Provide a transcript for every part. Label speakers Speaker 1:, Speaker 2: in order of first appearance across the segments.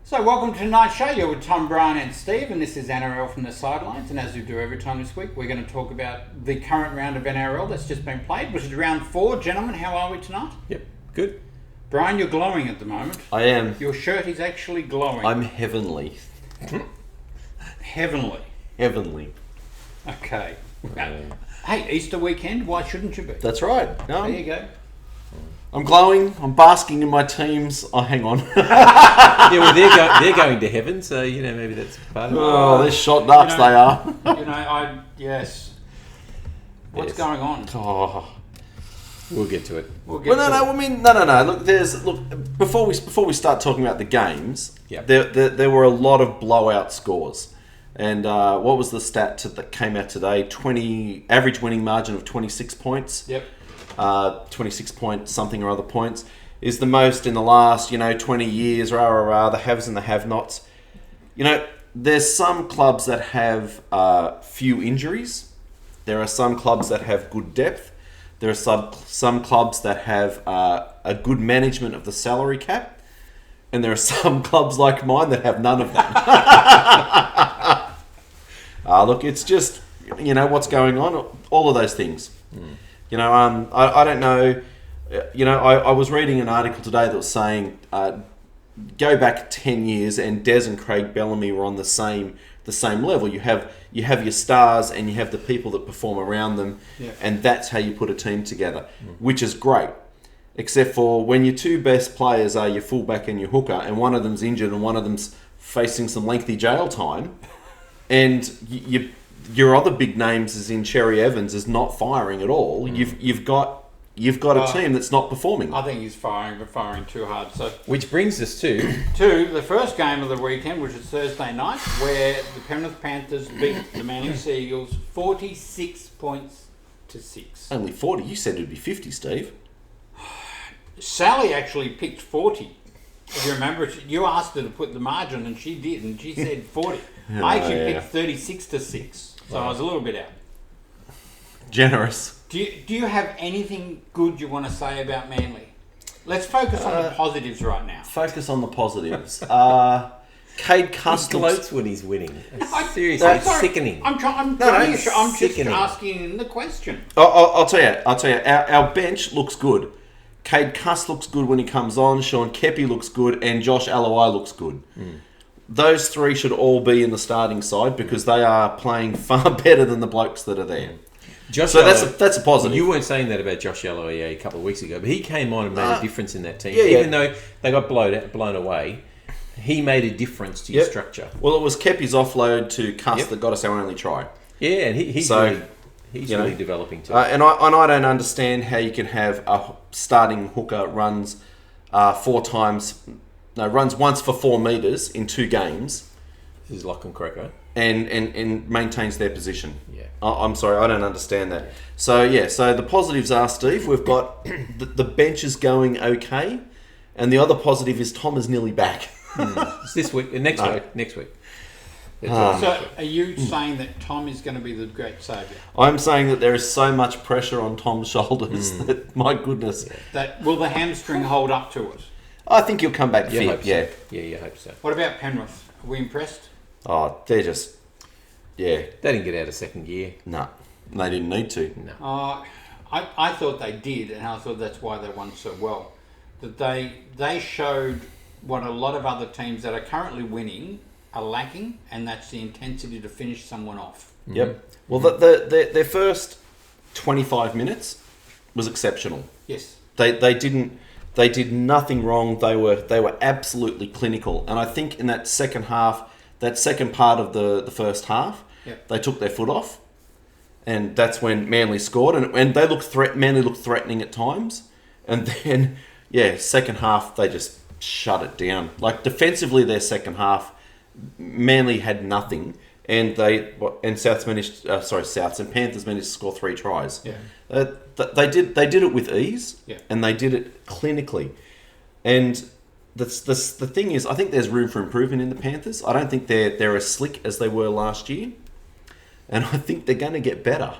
Speaker 1: So welcome to tonight's show. You're with Tom, Brian and Steve, and this is NRL from the Sidelines. And as we do every time this week, we're going to talk about the current round of NRL that's just been played, which is round 4. Gentlemen, how are we tonight?
Speaker 2: Yep, good.
Speaker 1: Brian, you're glowing at the moment.
Speaker 3: I am.
Speaker 1: Your shirt is actually glowing.
Speaker 3: I'm heavenly.
Speaker 1: Heavenly.
Speaker 3: Heavenly.
Speaker 1: Okay. Hey, Easter weekend, why shouldn't you be?
Speaker 3: That's right.
Speaker 1: There you go.
Speaker 3: I'm glowing. I'm basking in my teams. Oh, hang on.
Speaker 2: Yeah, well, they're going to heaven, so maybe that's part of it.
Speaker 3: Oh, they're shot ducks. They are.
Speaker 1: Yes. What's
Speaker 2: Yes.
Speaker 1: going on?
Speaker 3: Oh.
Speaker 2: We'll get to it.
Speaker 1: We'll get to it.
Speaker 3: I mean, no. Look, before we start talking about the games,
Speaker 2: Yep.
Speaker 3: there were a lot of blowout scores. And what was the stat that came out today? Average winning margin of 26 points.
Speaker 1: Yep.
Speaker 3: 26 point something or other points is the most in the last 20 years. The haves and the have-nots. There's some clubs that have few injuries. There are some clubs that have good depth. There are some clubs that have a good management of the salary cap, and there are some clubs like mine that have none of that. Look, it's just what's going on. All of those things. I don't know. I was reading an article today that was saying go back 10 years and Des and Craig Bellamy were on the same level. You have your stars and you have the people that perform around them, and that's how you put a team together, which is great. Except for when your two best players are your fullback and your hooker, and one of them's injured and one of them's facing some lengthy jail time, and your other big names, as in Cherry Evans, is not firing at all. You've got a team that's not performing.
Speaker 1: I think he's firing too hard. So,
Speaker 2: Which brings us to
Speaker 1: the first game of the weekend, which is Thursday night, where the Penrith Panthers beat the Manly Sea Eagles 46 points to 6.
Speaker 3: Only 40. You said it'd be 50, Steve.
Speaker 1: Sally actually picked 40. If you remember, you asked her to put the margin, and she did, and she said 40. I actually picked 36 to 6. So I was a little bit out.
Speaker 3: Generous.
Speaker 1: Do you have anything good you want to say about Manly? Let's focus on the positives right now.
Speaker 3: Focus on the positives. Cade Cuss
Speaker 2: he gloats when he's winning. Seriously,
Speaker 1: Sorry,
Speaker 2: it's sickening.
Speaker 1: I'm just
Speaker 2: sickening.
Speaker 1: asking the question.
Speaker 3: I'll tell you. Our bench looks good. Cade Cuss looks good when he comes on. Sean Kepi looks good, and Josh Aloi looks good. Those three should all be in the starting side because they are playing far better than the blokes that are there. That's a positive.
Speaker 2: You weren't saying that about Josh Aloi a couple of weeks ago, but he came on and made a difference in that team. Even though they got blown away, he made a difference to your structure.
Speaker 3: Well, it was Kepi's offload to Cuss that got us our only try.
Speaker 2: Yeah, and he's really developing too.
Speaker 3: And I don't understand how you can have a starting hooker runs runs once for 4 metres in 2 games.
Speaker 2: This is Lachlan Croker.
Speaker 3: And maintains their position.
Speaker 2: Yeah.
Speaker 3: I'm sorry, I don't understand that. So the positives are, Steve, we've got the bench is going okay, and the other positive is Tom is nearly back.
Speaker 2: It's this week, next week.
Speaker 1: So are you saying that Tom is going to be the great saviour?
Speaker 3: I'm saying that there is so much pressure on Tom's shoulders that, my goodness.
Speaker 1: Will the hamstring hold up to it?
Speaker 3: I think he'll come back fit,
Speaker 2: Yeah, you hope so.
Speaker 1: What about Penrith? Are we impressed?
Speaker 3: Oh, they're just... Yeah.
Speaker 2: They didn't get out of second gear.
Speaker 3: No, they didn't need to.
Speaker 2: No.
Speaker 1: I thought they did, and I thought that's why they won so well. That they showed what a lot of other teams that are currently winning are lacking, and that's the intensity to finish someone off.
Speaker 3: Yep. Well, their first 25 minutes was exceptional.
Speaker 1: Yes.
Speaker 3: They did nothing wrong. They were absolutely clinical, and I think in that second half, that second part of the first half, they took their foot off, and that's when Manly scored, and they Manly looked threatening at times, and then second half they just shut it down. Like defensively, their second half, Manly had nothing, and Souths and Panthers managed to score 3 tries.
Speaker 1: Yeah.
Speaker 3: They did it with ease, and they did it clinically, and the thing is, I think there's room for improvement in the Panthers. I don't think they're as slick as they were last year, and I think they're going to get better.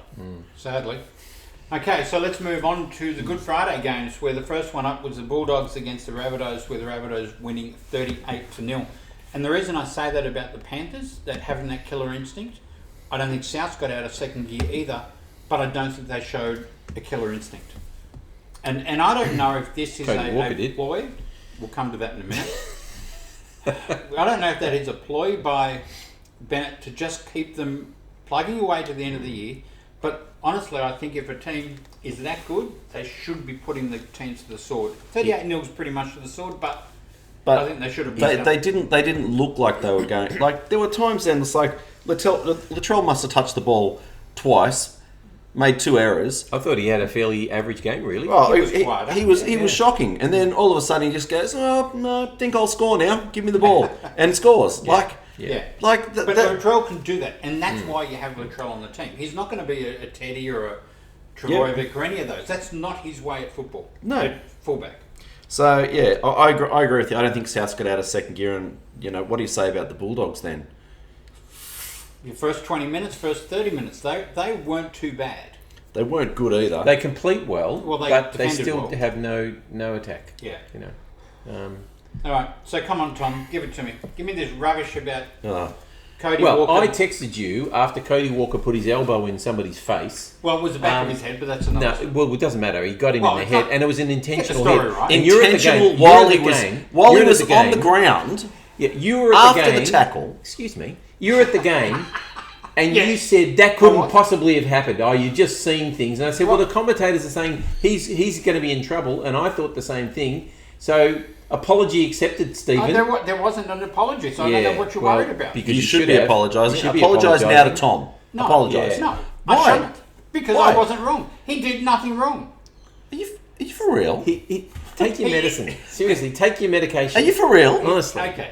Speaker 1: Sadly. Okay, so let's move on to the Good Friday games, where the first one up was the Bulldogs against the Rabbitohs, with the Rabbitohs winning 38-0. And the reason I say that about the Panthers, that having that killer instinct, I don't think South's got out of second gear either, but I don't think they showed a killer instinct. And I don't know if this is a ploy. We'll come to that in a minute. I don't know if that is a ploy by Bennett to just keep them plugging away to the end of the year. But honestly, I think if a team is that good, they should be putting the teams to the sword. 38-0 is pretty much to the sword, but I think they should have.
Speaker 3: They didn't look like they were going. Like there were times then it's like Latrell must have touched the ball twice, made 2 errors.
Speaker 2: I thought he had a fairly average game, really.
Speaker 3: Oh, he was shocking, and then all of a sudden he just goes, "Oh no, I think I'll score now. Give me the ball," and scores. But
Speaker 1: Latrell can do that, and that's why you have Latrell on the team. He's not going to be a Teddy or a Trebojevic or any of those. That's not his way at football.
Speaker 3: No,
Speaker 1: at fullback.
Speaker 3: So yeah, I agree with you. I don't think South's got out of second gear, and what do you say about the Bulldogs then?
Speaker 1: Your first 20 minutes, first 30 minutes, they weren't too bad.
Speaker 3: They weren't good either.
Speaker 2: They complete well, but they still
Speaker 1: well.
Speaker 2: have no attack.
Speaker 1: Yeah.
Speaker 2: All
Speaker 1: right, so come on, Tom, give it to me. Give me this rubbish about Cody Walker.
Speaker 2: Well, I texted you after Cody Walker put his elbow in somebody's face.
Speaker 1: Well, it was the back of his head, but that's another.
Speaker 2: No, well, it doesn't matter. He got him in the head, and it was an intentional hit.
Speaker 1: Right?
Speaker 2: And you're at the game
Speaker 3: while he was on the ground.
Speaker 2: Yeah, you were at the game
Speaker 3: after the tackle.
Speaker 2: Excuse me. You were at the game. And you said that couldn't possibly have happened. Oh, you're just seeing things. And I said, well, the commentators are saying he's going to be in trouble. And I thought the same thing. So, apology accepted, Stephen.
Speaker 1: There wasn't an apology, so I don't know what you're worried about.
Speaker 3: Because you should be apologising. Apologise now to Tom.
Speaker 1: No,
Speaker 3: apologise.
Speaker 1: No, I shouldn't. Because I wasn't wrong. He did nothing wrong.
Speaker 3: Are you for real?
Speaker 2: Take your medicine. Seriously, take your medication.
Speaker 3: Are you for real?
Speaker 2: Honestly.
Speaker 1: Okay.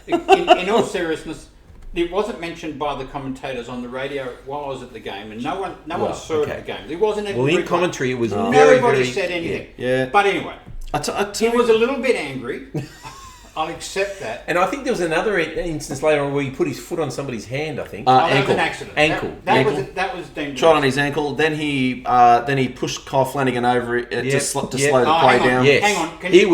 Speaker 1: In all seriousness, it wasn't mentioned by the commentators on the radio while I was at the game, and no one saw it at the game. There wasn't any.
Speaker 2: Well, in commentary, it was
Speaker 1: nobody said anything.
Speaker 2: Yeah.
Speaker 1: But anyway, he was a little bit angry. I'll accept that.
Speaker 2: And I think there was another instance later on where he put his foot on somebody's hand. I think
Speaker 1: that was an accident.
Speaker 2: Ankle.
Speaker 1: That was dangerous.
Speaker 3: Shot on his ankle. Then he pushed Kyle Flanagan over it to slow the play down.
Speaker 2: Yes.
Speaker 1: Hang on.
Speaker 2: He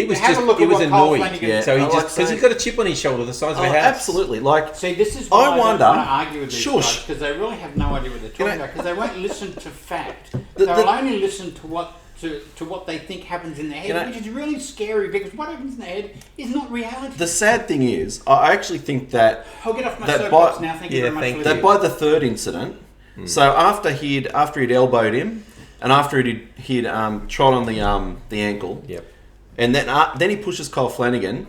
Speaker 2: was annoyed. Yeah. So because he's got a chip on his shoulder the size of a house.
Speaker 3: Absolutely.
Speaker 1: See, this is why I don't want to argue with these guys, because they really have no idea what they're talking about, because they won't listen to fact. They'll only listen to what they think happens in their head, which is really scary, because what happens in their head is not reality.
Speaker 3: The sad thing is, I actually think that
Speaker 1: I'll get off my soapbox now. Thank you very much.
Speaker 3: That by the third incident, so after he'd elbowed him, and after he'd trod on the ankle.
Speaker 2: Yep.
Speaker 3: And then he pushes Kyle Flanagan.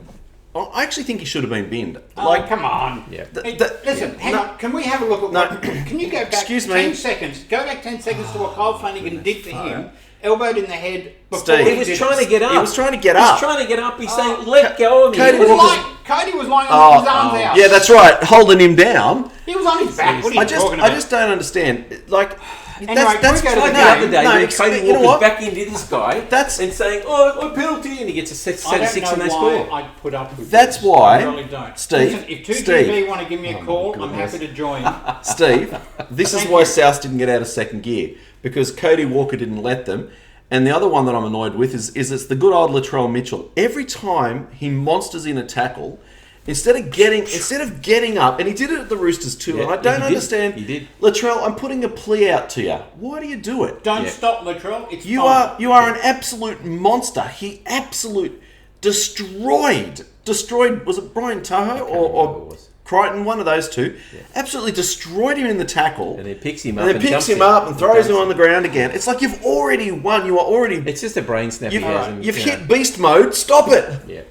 Speaker 3: I actually think he should have been binned.
Speaker 1: Come on.
Speaker 2: Yeah.
Speaker 1: Listen, hang on. Can we have a look at what... Can you go back 10 seconds? Go back 10 seconds to what Kyle Flanagan did to him. Elbowed in the head before
Speaker 2: he was trying to get up.
Speaker 3: He was trying to get up.
Speaker 2: He's saying, let go of me.
Speaker 1: Cody was lying on his arms out.
Speaker 3: Yeah, that's right. Holding him down.
Speaker 1: He was on his back. What are you talking about?
Speaker 3: I just don't understand.
Speaker 2: That's like the other day when Cody Walker's back into this guy and saying, oh, penalty, and he gets a 7-6 and they score.
Speaker 1: I put up with
Speaker 3: That's
Speaker 1: this.
Speaker 3: why,
Speaker 1: I really don't.
Speaker 3: Steve,
Speaker 1: listen, if 2GB want to give me a call, I'm happy to join.
Speaker 3: Steve, this is why South didn't get out of second gear, because Cody Walker didn't let them. And the other one that I'm annoyed with is it's the good old Latrell Mitchell. Every time he monsters in a tackle, instead of getting up, and he did it at the Roosters too, and I don't understand.
Speaker 2: He did.
Speaker 3: Latrell, I'm putting a plea out to you. Why do you do it?
Speaker 1: Don't stop, Latrell. It's
Speaker 3: you are an absolute monster. He absolute destroyed. Was it Brian Tahoe or Crichton? One of those two. Yeah. Absolutely destroyed him in the tackle.
Speaker 2: And then picks him
Speaker 3: up and throws him on the ground again. It's like you've already won. You are already.
Speaker 2: It's just a brain snap.
Speaker 3: You've hit beast mode. Stop it.
Speaker 2: Yeah.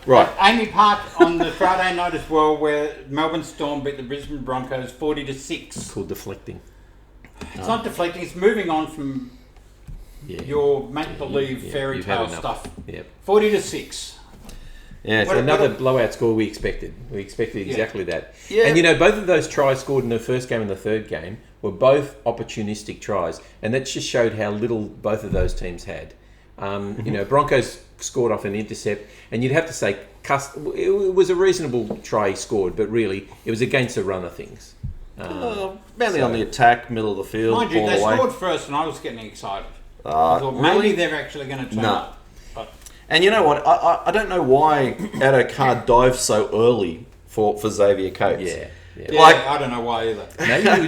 Speaker 1: Right. Amy Park on the Friday night as well, where Melbourne Storm beat the Brisbane Broncos 40-6.
Speaker 2: It's called deflecting.
Speaker 1: It's not deflecting. It's moving on from your make-believe fairy tale stuff.
Speaker 2: Yep.
Speaker 1: 40-6.
Speaker 2: Yeah, it's another blowout score we expected. We expected exactly that. Yeah. And both of those tries scored in the first game and the third game were both opportunistic tries, and that just showed how little both of those teams had. Broncos scored off an intercept, and you'd have to say it was a reasonable try he scored, but really it was against the run of things.
Speaker 3: Mainly on the attack, middle of the field.
Speaker 1: Mind you, they scored first, and I was getting excited. I thought maybe they're actually going to turn up.
Speaker 3: And you know what? I don't know why Addo-Carr dived so early for Xavier Coates.
Speaker 2: Yeah.
Speaker 1: I don't know why either.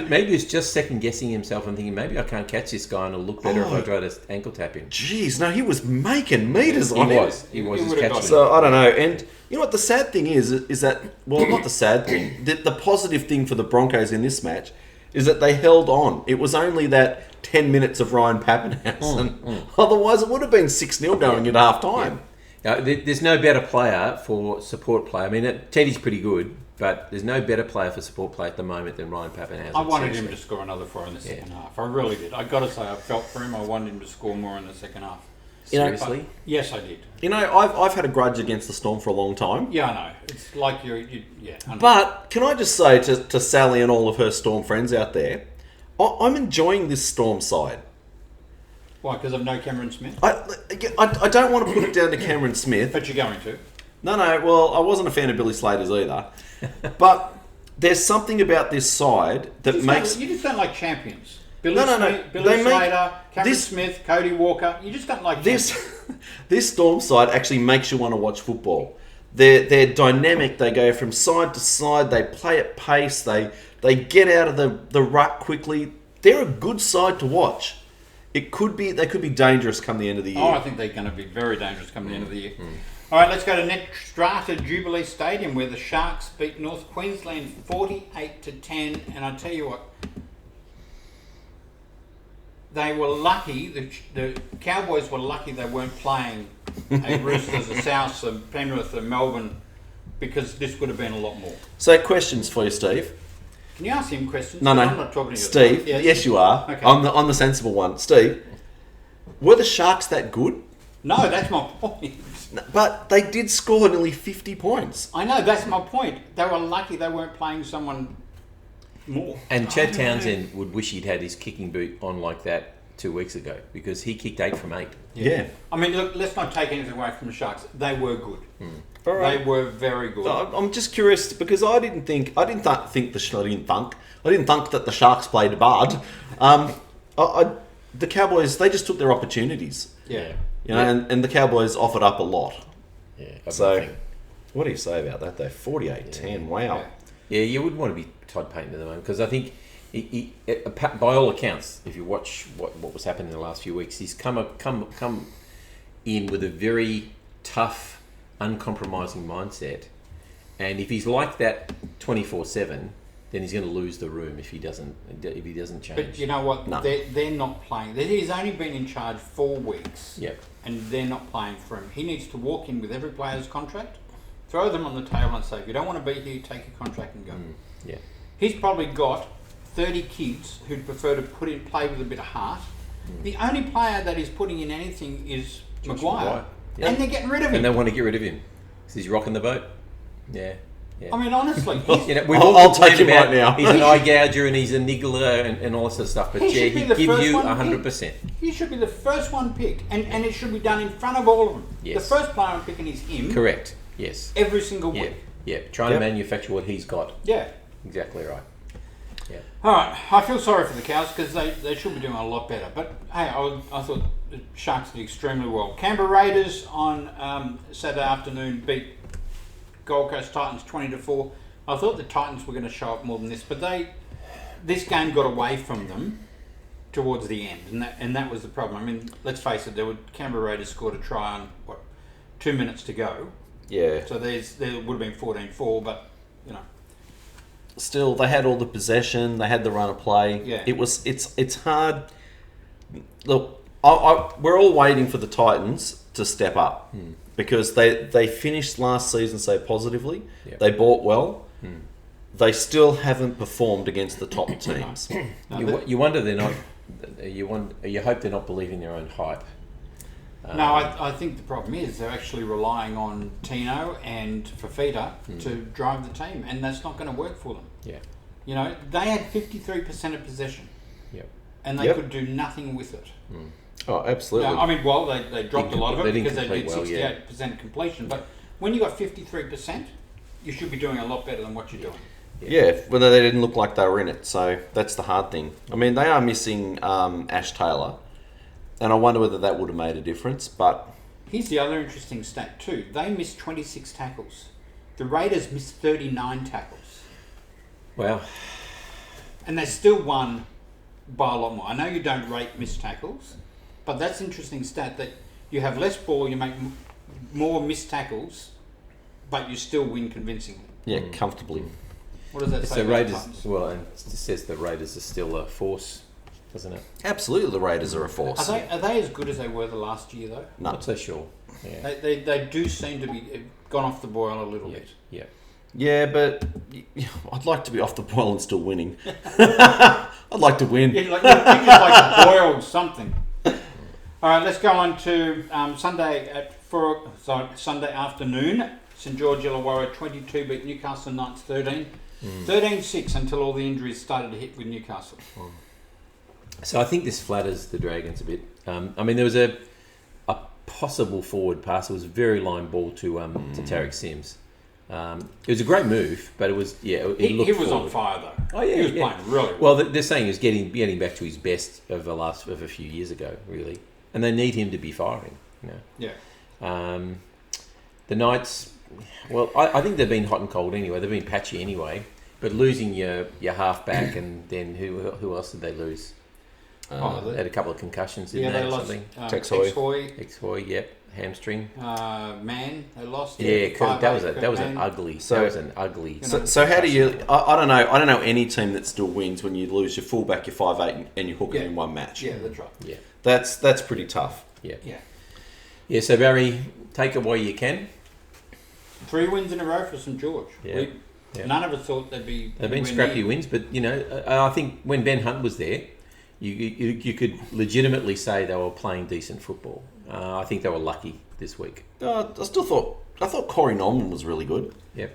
Speaker 2: Maybe he was just second guessing himself and thinking, maybe I can't catch this guy and it'll look better if I try to ankle tap him.
Speaker 3: Jeez, no, he was making meters on him.
Speaker 2: He was catching.
Speaker 3: So I don't know. And you know what the sad thing is that, well, not the sad thing. The positive thing for the Broncos in this match is that they held on. It was only that 10 minutes of Ryan Papenhuyzen. Otherwise, it would have been 6-0 going at half time.
Speaker 2: Yeah. There's no better player for support play. I mean, Teddy's pretty good. But there's no better player for support play at the moment than Ryan Papenhuyzen.
Speaker 1: I wanted him to score another 4 in the second half. I really did. I got to say, I felt for him. I wanted him to score more in the second half.
Speaker 2: Seriously?
Speaker 1: Yes, I did.
Speaker 3: You know, I've had a grudge against the Storm for a long time.
Speaker 1: Yeah, I know. It's like yeah. I know.
Speaker 3: But can I just say to Sally and all of her Storm friends out there, I'm enjoying this Storm side.
Speaker 1: Why? Because of no Cameron Smith?
Speaker 3: I don't want to put it down to Cameron Smith.
Speaker 1: But you're going to.
Speaker 3: No, well, I wasn't a fan of Billy Slater's either. But there's something about this side that makes...
Speaker 1: You just don't like champions. Billy Slater, Cameron Smith, Cody Walker. You just don't like
Speaker 3: this. This Storm side actually makes you want to watch football. They're dynamic. They go from side to side. They play at pace. They get out of the rut quickly. They're a good side to watch. They could be dangerous come the end of the year.
Speaker 1: Oh, I think they're going to be very dangerous come the end of the year. All right, let's go to Netstrata Jubilee Stadium where the Sharks beat North Queensland 48-10. And I tell you what, they were lucky. The Cowboys were lucky they weren't playing a Roosters, a Souths, a Penrith, a Melbourne, because this would have been a lot more.
Speaker 3: So, questions for you, Steve.
Speaker 1: Can you ask him questions?
Speaker 3: No.
Speaker 1: I'm not talking to you.
Speaker 3: Steve, yes, you are.
Speaker 1: Okay.
Speaker 3: I'm the sensible one. Steve, were the Sharks that good?
Speaker 1: No, that's my point.
Speaker 3: But they did score nearly 50 points.
Speaker 1: I know, that's my point. They were lucky they weren't playing someone more.
Speaker 2: And Chad Townsend would wish he'd had his kicking boot on like that 2 weeks ago because he kicked 8 from 8.
Speaker 3: Yeah.
Speaker 1: I mean, look, let's not take anything away from the Sharks. They were good.
Speaker 3: All right.
Speaker 1: They were very good.
Speaker 3: I'm just curious because I didn't think that the Sharks played bad. The Cowboys, they just took their opportunities.
Speaker 1: Yeah.
Speaker 3: You know, and the Cowboys offered up a lot.
Speaker 2: Yeah.
Speaker 3: So, what do you say about that though? 48-10. Wow.
Speaker 2: Yeah, you would want to be Todd Payton at the moment because I think, by all accounts, if you watch what was happening in the last few weeks, he's come in with a very tough, uncompromising mindset, and if he's like that 24/7, then he's going to lose the room if he doesn't change.
Speaker 1: But you know what?
Speaker 3: No.
Speaker 1: They're not playing. He's only been in charge 4 weeks.
Speaker 2: Yep.
Speaker 1: And they're not playing for him. He needs to walk in with every player's contract, throw them on the table and say, if you don't want to be here, take your contract and go.
Speaker 2: Yeah.
Speaker 1: He's probably got 30 kids who'd prefer to play with a bit of heart. The only player that is putting in anything is Maguire.
Speaker 2: Yeah.
Speaker 1: And they're getting rid of him.
Speaker 2: And they want to get rid of him because he's rocking the boat. Yeah.
Speaker 1: I mean, honestly,
Speaker 3: I'll take him right now.
Speaker 2: He's an eye gouger and he's a niggler and all this sort of stuff. But he gives you 100%.
Speaker 1: He should be the first one picked, and it should be done in front of all of them.
Speaker 2: Yes.
Speaker 1: The first player I'm picking is him.
Speaker 2: Correct. Yes.
Speaker 1: Every single week.
Speaker 2: Yeah. Trying to manufacture what he's got.
Speaker 1: Yeah.
Speaker 2: Exactly right. Yeah.
Speaker 1: All right. I feel sorry for the Cows because they should be doing a lot better. But hey, I thought the Sharks did extremely well. Canberra Raiders on Saturday afternoon beat Gold Coast Titans 20-4. I thought the Titans were going to show up more than this, but this game got away from them towards the end, and that was the problem. I mean, let's face it, Canberra Raiders scored a try on 2 minutes to go.
Speaker 3: Yeah.
Speaker 1: So there would have been 14-4, but you know.
Speaker 3: Still, they had all the possession. They had the run of play.
Speaker 1: Yeah.
Speaker 3: It's hard. Look, we're all waiting for the Titans to step up because they finished last season so positively.
Speaker 2: Yep.
Speaker 3: They bought well. They still haven't performed against the top teams.
Speaker 2: You wonder they're not. You hope they're not believing their own hype.
Speaker 1: No, I think the problem is they're actually relying on Tino and Fafita to drive the team, and that's not going to work for them.
Speaker 2: Yeah.
Speaker 1: You know, they had 53% of possession.
Speaker 2: Yep.
Speaker 1: And they could do nothing with it.
Speaker 3: Oh, absolutely.
Speaker 1: Now, I mean, they dropped a lot of it because they did 68%
Speaker 2: well,
Speaker 1: completion, but when you got 53%, you should be doing a lot better than what you're doing.
Speaker 3: Yeah, whether they didn't look like they were in it, so that's the hard thing. I mean, they are missing Ash Taylor, and I wonder whether that would have made a difference, but
Speaker 1: Here's the other interesting stat too. They missed 26 tackles. The Raiders missed 39 tackles.
Speaker 2: Wow.
Speaker 1: And they still won by a lot more. I know you don't rate missed tackles, but that's an interesting stat that you have less ball, you make more missed tackles, but you still win convincingly.
Speaker 3: Yeah, comfortably.
Speaker 1: What does that say?
Speaker 2: So Raiders, well, and it says the Raiders are still a force, doesn't it?
Speaker 3: Absolutely, the Raiders are a force.
Speaker 1: Are they as good as they were the last year though?
Speaker 3: No.
Speaker 2: Not so sure. Yeah.
Speaker 1: They do seem to be gone off the boil a little bit.
Speaker 2: Yeah.
Speaker 3: Yeah, but I'd like to be off the boil and still winning. I'd like to win.
Speaker 1: Yeah, like, you just like to boil something. All right, let's go on to Sunday afternoon. St George Illawarra 22 beat Newcastle Knights 13. 13-6 until all the injuries started to hit with Newcastle.
Speaker 2: So I think this flatters the Dragons a bit. I mean, there was a possible forward pass. It was a very line ball to Tarek Sims. It was a great move, but it was he looked
Speaker 1: he was
Speaker 2: forward.
Speaker 1: on fire though.
Speaker 2: Oh yeah,
Speaker 1: he was playing really
Speaker 2: well. They're saying he was getting back to his best of a few years ago, really, and they need him to be firing.
Speaker 1: Yeah.
Speaker 2: The Knights, well, I think they've been hot and cold anyway. They've been patchy anyway, but losing your halfback and then who else did they lose? They had a couple of concussions, didn't they?
Speaker 1: They lost
Speaker 3: Tex
Speaker 2: Hoy, yep, hamstring.
Speaker 1: Man, they lost.
Speaker 2: Yeah, that was an ugly.
Speaker 3: So how do you? I don't know. I don't know any team that still wins when you lose your fullback, your 5'8", and you hook it in one match.
Speaker 1: Yeah, that's right.
Speaker 2: Yeah,
Speaker 3: that's pretty tough.
Speaker 2: Yeah. So Barry, take it while you can.
Speaker 1: 3 wins in a row for St George.
Speaker 2: Yeah.
Speaker 1: None of us thought they'd be.
Speaker 2: They've been scrappy wins, but I think when Ben Hunt was there, you could legitimately say they were playing decent football. I think they were lucky this week.
Speaker 3: I thought Corey Norman was really good.
Speaker 2: Yep.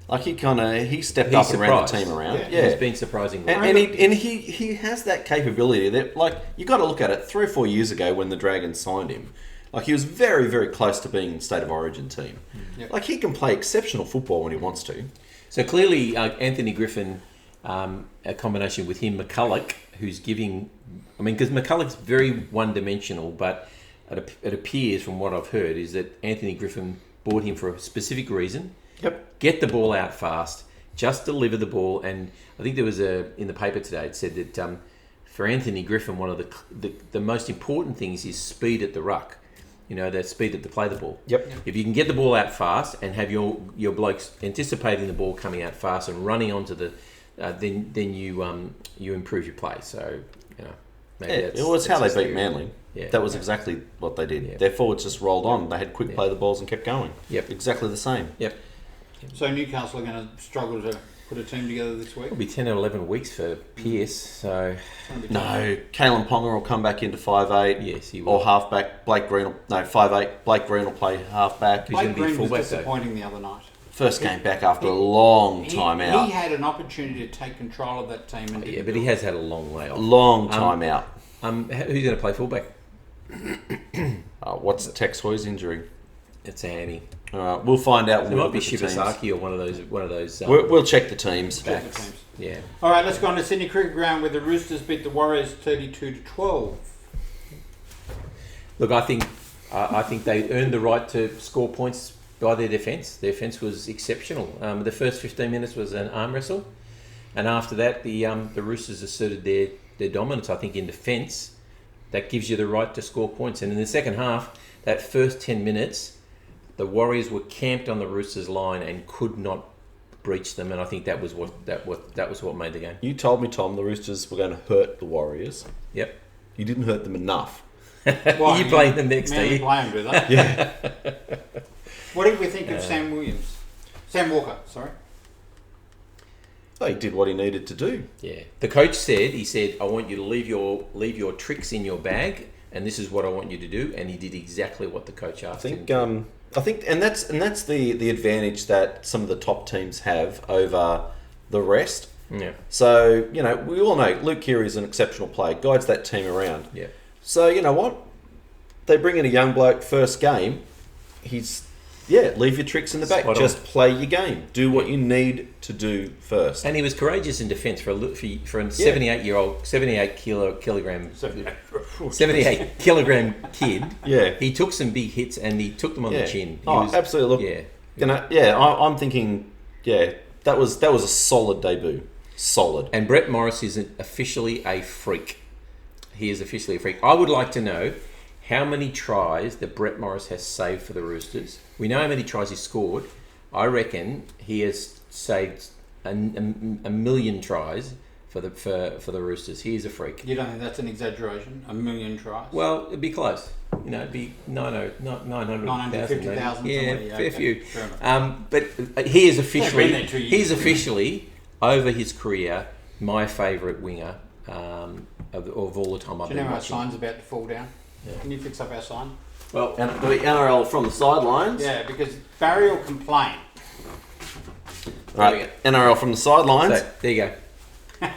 Speaker 3: Like he stepped up and ran the team around. Yeah.
Speaker 2: He's been surprising.
Speaker 3: And he has that capability that, like, you got to look at it. 3 or 4 years ago when the Dragons signed him, like, he was very, very close to being State of Origin team.
Speaker 1: Yep.
Speaker 3: Like, he can play exceptional football when he wants to.
Speaker 2: So clearly, Anthony Griffin, a combination with him, McCulloch, who's giving. I mean, because McCulloch's very one-dimensional, but it appears from what I've heard is that Anthony Griffin bought him for a specific reason.
Speaker 3: Yep.
Speaker 2: Get the ball out fast, just deliver the ball, and I think there was in the paper today. It said that for Anthony Griffin, one of the most important things is speed at the ruck. That speed at the play the ball.
Speaker 3: Yep.
Speaker 2: If you can get the ball out fast and have your blokes anticipating the ball coming out fast and running onto the, then you improve your play. So maybe
Speaker 3: it was how they beat Manly.
Speaker 2: Yeah.
Speaker 3: That was exactly what they did.
Speaker 2: Yeah.
Speaker 3: Their forwards just rolled on. They had quick play the balls and kept going.
Speaker 2: Yep.
Speaker 3: Exactly the same.
Speaker 2: Yep.
Speaker 1: So Newcastle are going to struggle to put a team together this week.
Speaker 2: It'll be 10 or 11 weeks for Pearce. So
Speaker 3: no, Kalen Ponga will come back into 5'8".
Speaker 2: Yes, he will.
Speaker 3: Or halfback. 5'8". Blake Green will play halfback.
Speaker 1: Blake Green was disappointing the other night.
Speaker 3: First game back after a long time out.
Speaker 1: He had an opportunity to take control of that team. And
Speaker 2: but he has had a long way off.
Speaker 3: Long time out.
Speaker 2: Who's going to play fullback?
Speaker 3: What's Tex Hoy's injury?
Speaker 2: It's a hammy.
Speaker 3: All right, we'll find out.
Speaker 2: It might be Shibasaki or one of those.
Speaker 3: We'll check the teams.
Speaker 2: Yeah.
Speaker 1: All right, let's go on to Sydney Cricket Ground where the Roosters beat the Warriors 32-12.
Speaker 2: Look, I think they earned the right to score points by their defence. Their defence was exceptional. The first 15 minutes was an arm wrestle, and after that, the Roosters asserted their dominance. I think in defence, that gives you the right to score points. And in the second half, that first 10 minutes, the Warriors were camped on the Roosters' line and could not breach them. And I think that was what made the game.
Speaker 3: You told me, Tom, the Roosters were going to hurt the Warriors.
Speaker 2: Yep.
Speaker 3: You didn't hurt them enough.
Speaker 2: Well, you blame them next day.
Speaker 1: Blamed with that.
Speaker 3: Yeah.
Speaker 1: What did we think of Sam Walker, sorry.
Speaker 3: He did what he needed to do.
Speaker 2: Yeah. The coach said, I want you to leave your tricks in your bag, and this is what I want you to do. And he did exactly what the coach asked him to.
Speaker 3: I think, and that's the advantage that some of the top teams have over the rest.
Speaker 2: Yeah.
Speaker 3: So, we all know Luke Keary is an exceptional player, guides that team around.
Speaker 2: Yeah.
Speaker 3: So, you know what? They bring in a young bloke first game. He's leave your tricks in the back.
Speaker 2: Spot on.
Speaker 3: Just play your game. Do what you need to do first.
Speaker 2: And he was courageous in defence for a 78-year-old, 78 kilogram kid.
Speaker 3: Yeah.
Speaker 2: He took some big hits and he took them on the chin.
Speaker 3: Absolutely. Look, I'm thinking, that was a solid debut. Solid.
Speaker 2: And Brett Morris is officially a freak. He is officially a freak. I would like to know how many tries that Brett Morris has saved for the Roosters. We know how many tries he scored. I reckon he has saved a million tries for the Roosters. He is a freak.
Speaker 1: You don't think that's an exaggeration? A million tries?
Speaker 2: Well, it'd be close. It'd be 950,000.
Speaker 1: 950,000.
Speaker 2: Yeah, fair few.
Speaker 1: Fair enough.
Speaker 2: But he is
Speaker 1: Been there 2 years.
Speaker 2: he's officially over his career my favourite winger of all the time I've
Speaker 1: Do you
Speaker 2: been
Speaker 1: know our
Speaker 2: watching.
Speaker 1: sign's about to fall down?
Speaker 2: Yeah.
Speaker 1: Can you fix up our sign?
Speaker 3: Well, and the NRL from the sidelines.
Speaker 1: Yeah, because Barry will complain.
Speaker 3: Right, NRL from the sidelines.
Speaker 2: So, there you go.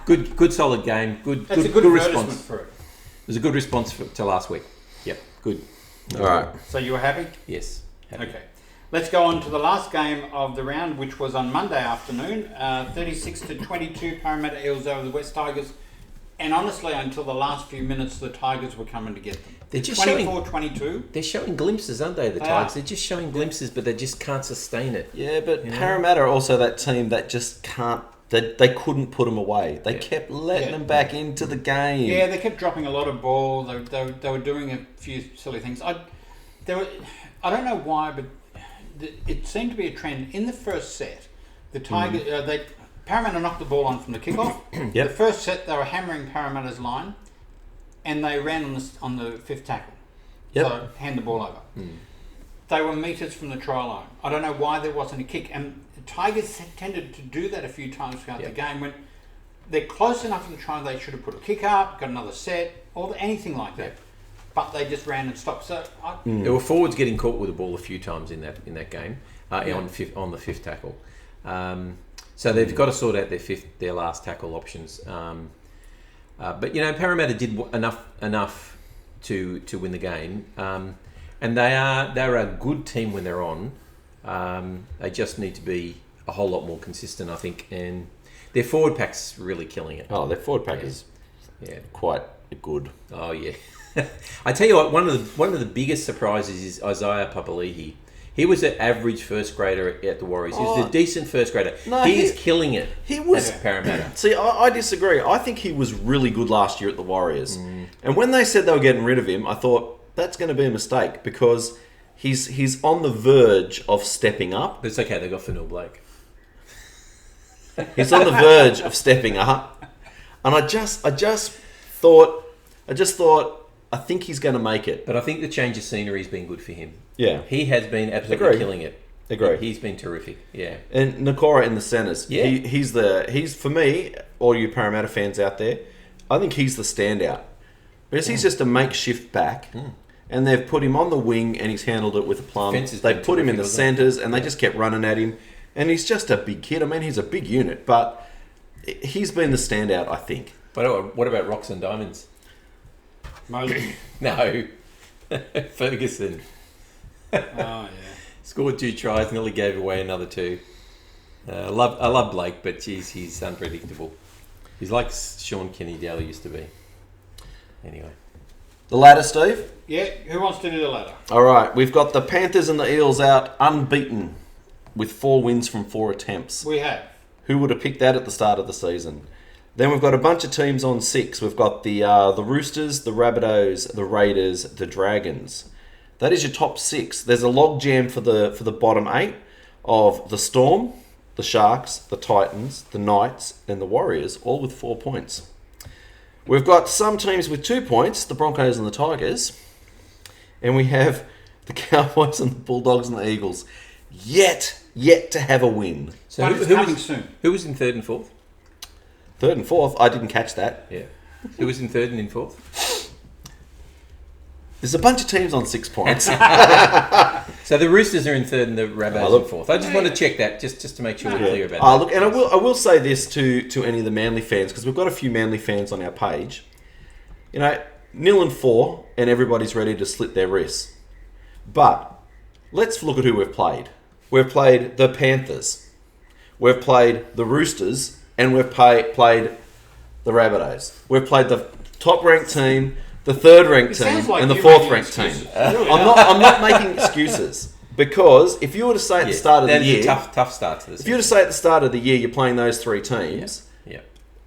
Speaker 2: Good solid game. Good
Speaker 1: Advertisement
Speaker 2: response.
Speaker 1: for it.
Speaker 2: It was a good response to last week. Yep, good.
Speaker 3: All right.
Speaker 1: So you were happy?
Speaker 2: Yes. Happy.
Speaker 1: Okay. Let's go on to the last game of the round, which was on Monday afternoon. 36-22, Parramatta Eels over the West Tigers. And honestly, until the last few minutes, the Tigers were coming to get them.
Speaker 2: They're just
Speaker 1: 24-22.
Speaker 2: They're showing glimpses, aren't they, the
Speaker 1: They
Speaker 2: Tigers?
Speaker 1: are.
Speaker 2: They're just showing glimpses, but they just can't sustain it.
Speaker 3: Yeah, but
Speaker 2: You know?
Speaker 3: Parramatta are also that team that just can't. They couldn't put them away. They kept letting them back into the game.
Speaker 1: Yeah, they kept dropping a lot of ball. They were doing a few silly things. I don't know why, but it seemed to be a trend. In the first set, the Tigers, Parramatta knocked the ball on from the kickoff.
Speaker 3: Yep.
Speaker 1: The first set, they were hammering Parramatta's line, and they ran on the fifth tackle.
Speaker 3: Yep.
Speaker 1: So hand the ball over. They were metres from the try line. I don't know why there wasn't a kick. And the Tigers tended to do that a few times throughout the game. When they're close enough to try, they should have put a kick up, got another set, or anything like that. But they just ran and stopped. So
Speaker 2: There were forwards getting caught with the ball a few times in that game on the fifth tackle. So they've got to sort out their last tackle options. But Parramatta did enough to win the game, and they're a good team when they're on. They just need to be a whole lot more consistent, I think, and their forward pack's really killing it.
Speaker 3: Oh, their forward pack is quite good.
Speaker 2: Oh yeah. I tell you what, one of the biggest surprises is Isaiah Papali'i. He was an average first grader at the Warriors. He was a decent first grader.
Speaker 3: No,
Speaker 2: He's killing it.
Speaker 3: He was
Speaker 2: at Parramatta.
Speaker 3: See, I disagree. I think he was really good last year at the Warriors. And when they said they were getting rid of him, I thought that's going to be a mistake because he's on the verge of stepping up.
Speaker 2: But it's okay. They got Fanil Blake.
Speaker 3: He's on the verge of stepping up, and I just thought, I think he's going to make it.
Speaker 2: But I think the change of scenery has been good for him.
Speaker 3: Yeah,
Speaker 2: He has been absolutely
Speaker 3: Agree.
Speaker 2: killing it.
Speaker 3: Agree.
Speaker 2: He's been terrific. Yeah.
Speaker 3: And Nakora in the centres.
Speaker 2: Yeah.
Speaker 3: He's for me, all you Parramatta fans out there, I think he's the standout. Because he's just a makeshift back. And they've put him on the wing and he's handled it with a plum.
Speaker 2: Fence has
Speaker 3: They
Speaker 2: been
Speaker 3: put him in
Speaker 2: terrific,
Speaker 3: the
Speaker 2: hasn't it?
Speaker 3: centres and they just kept running at him. And he's just a big kid. I mean, he's a big unit, but he's been the standout, I think.
Speaker 2: What about Rocks and Diamonds?
Speaker 1: Moses.
Speaker 2: No. Ferguson.
Speaker 1: Oh yeah.
Speaker 2: Scored 2 tries, nearly gave away another 2. I love Blake, but geez, he's unpredictable. He's like Sean Kenny-Dowler used to be. Anyway.
Speaker 3: The ladder, Steve?
Speaker 1: Yeah. Who wants to do the ladder?
Speaker 3: All right, we've got the Panthers and the Eels out unbeaten with 4 wins from 4 attempts.
Speaker 1: We have.
Speaker 3: Who would have picked that at the start of the season? Then we've got a bunch of teams on 6. We've got the Roosters, the Rabbitohs, the Raiders, the Dragons. That is your top 6. There's a log jam for the bottom 8 of the Storm, the Sharks, the Titans, the Knights, and the Warriors, all with 4 points. We've got some teams with 2 points, the Broncos and the Tigers. And we have the Cowboys and the Bulldogs and the Eagles. Yet to have a win.
Speaker 2: So
Speaker 1: But it's coming soon.
Speaker 2: Who was in 3rd and 4th?
Speaker 3: 3rd and 4th, I didn't catch that.
Speaker 2: Yeah. Who was in 3rd and in 4th?
Speaker 3: There's a bunch of teams on 6 points.
Speaker 2: So the Roosters are in 3rd and the Rabbitohs
Speaker 3: look.
Speaker 2: in 4th. I just want to check that just to make sure we're clear about that.
Speaker 3: Look, and I will say this to any of the Manly fans, because we've got a few Manly fans on our page. 0-4, and everybody's ready to slit their wrists. But let's look at who we've played. We've played the Panthers. We've played the Roosters. And we've played the Rabbitohs. We've played the top-ranked team, the third-ranked team, and the fourth-ranked team. I'm not making excuses. Because if you were to say at the start of the year...
Speaker 2: tough start to this.
Speaker 3: If you were to say at the start of the year you're playing those three teams,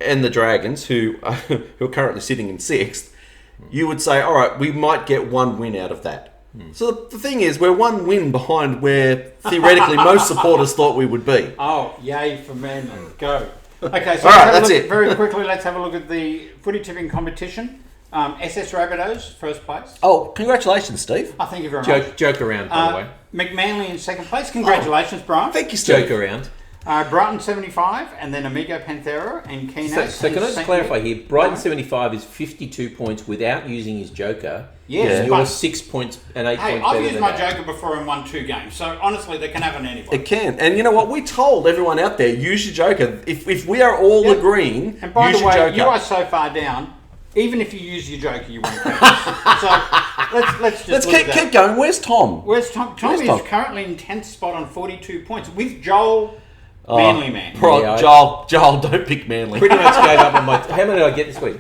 Speaker 3: and the Dragons, who are currently sitting in sixth, you would say, all right, we might get one win out of that. So the thing is, we're one win behind where theoretically most supporters thought we would be.
Speaker 1: Oh, yay for Manly. Go. Okay, so
Speaker 3: all right, that's it.
Speaker 1: Very quickly, let's have a look at the footy tipping competition. SS Rabbitohs, first place.
Speaker 3: Oh, congratulations, Steve.
Speaker 1: Oh, thank you very much.
Speaker 2: Joke around, by the way.
Speaker 1: McManly in second place. Congratulations, Brian.
Speaker 3: Thank you, Steve.
Speaker 2: Joke around.
Speaker 1: Brighton 75, and then Amigo Panthero and Keenan.
Speaker 2: So can I just clarify here? Brighton 75 is 52 points without using his joker.
Speaker 1: Yes,
Speaker 2: and you're 6 points and 8 points better
Speaker 1: I've used my
Speaker 2: that.
Speaker 1: joker before and won 2 games, so honestly, they can happen to anybody.
Speaker 3: It can. And you know what? We told everyone out there, use your joker. If we are all agreeing,
Speaker 1: and by
Speaker 3: use
Speaker 1: the
Speaker 3: your
Speaker 1: way,
Speaker 3: joker.
Speaker 1: you are so far down, even if you use your joker, you won't count. So let's just
Speaker 3: keep going. Where's Tom?
Speaker 1: Where's Tom? Tom is currently in 10th spot on 42 points with Joel... Manly man.
Speaker 3: Joel, don't pick Manly.
Speaker 2: Pretty much gave up on my... How many did I get this week?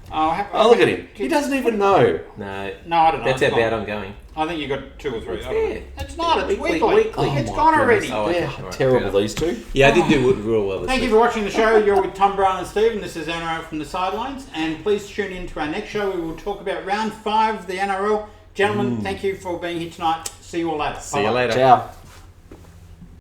Speaker 3: Oh, look at him. He doesn't even know.
Speaker 2: No,
Speaker 1: I don't know.
Speaker 2: That's how bad I'm going.
Speaker 1: I think you got 2 or 3.
Speaker 2: It's
Speaker 1: It's not. It's weekly.
Speaker 3: Oh,
Speaker 1: It's gone already.
Speaker 3: Oh, they're terrible, these two.
Speaker 2: Yeah, I did do real well this
Speaker 1: Thank
Speaker 2: week.
Speaker 1: you for watching the show. You're with Tom, Brown and Steve, and this is NRL from the Sidelines. And please tune in to our next show. We will talk about round 5 of the NRL. Gentlemen, thank you for being here tonight. See you all later.
Speaker 2: See you later.
Speaker 3: Ciao.